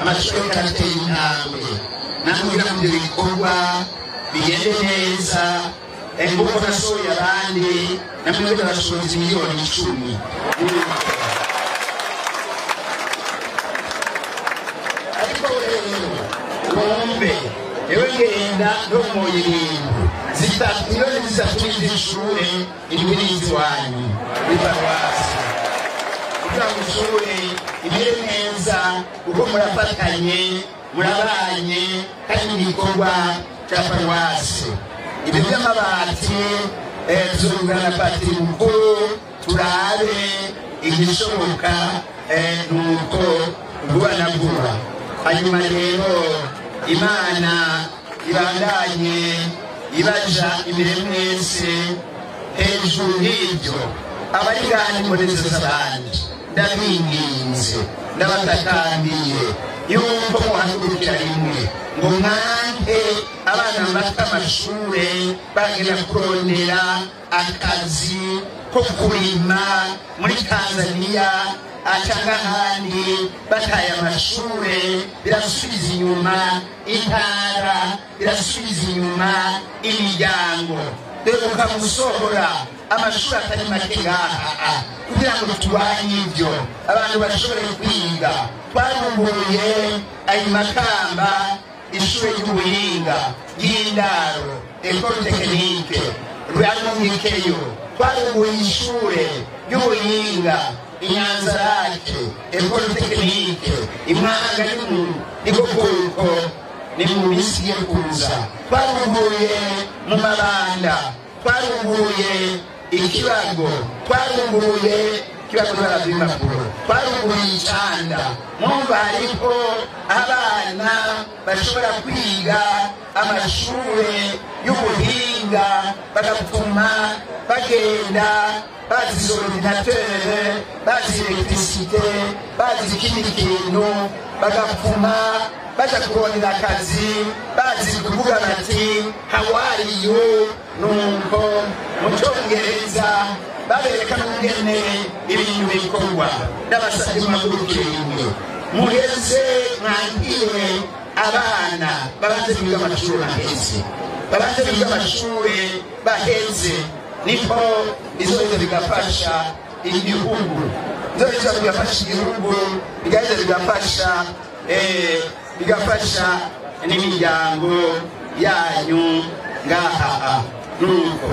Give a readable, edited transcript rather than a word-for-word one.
amashuri karateye intambwe namugira mu byo bikorwa bigende neza nguko nasohoye abandi namwe barashoboza miliyoni 10 ariko bombe ewe ngenda no moyirinda zitatu zisaturiza ishure indwirizi wanyu bibarwasi kugira ngo ishure ibere neza uko murafatanye murabanye kandi n'igikorwa cya paruwasi ibyo by'amabati tuzungana patiri mukuru turabe igishoboka nuko vuba na vuba hanyuma rero imana ibandanye ibaja imbere mwese hejuru y'ibyo abarigani murezeza abandi ndabinginze ndabatakambiye yuko muhagurukira rimwe ngo mwange abana bafite amashure bagenda kurondera akazi ko kurima muri Tanzania cyangwa ahandi bataye amashure birasubiza inyuma intara birasubiza inyuma imiryango rero ukamusohora amashuri atari make ngaha kugira ngo turwanye ibyo abantu bashobore kwiga twarunguruye ayo Makamba ishure ry'ubuhinga ry'indaro Ecole Technique rwamwikeyo twarunguruye ishure ry'ubuhinga Inyanzarake Ecole Technique Imwanga n'Igokoko ni mu minsi kuza twarunguruye mu Mabanda twarunguruye ikibago twarunguruye kibago n'abimapuro twarunguruye Icanda mwumva ariko abana bashobora kwiga amashure y'ubuhinga bagapfuma bagenda bazi ordinateur bazi electricité bazi ikindi kintu bagapfuma baja kurondera akazi bazi kuvuga bati how are you nuko mu Cyongereza babereka n'ingene ibintu bikorwa ndabasabye mwagurukire muheze mwangiwe abana babanze biga amashuri baheze babanze biga amashuri baheze niko izoza bigafasha igihugu izoza bigafasha igihugu bigaheza bigafasha n'imiryango yanyu ngaha nuko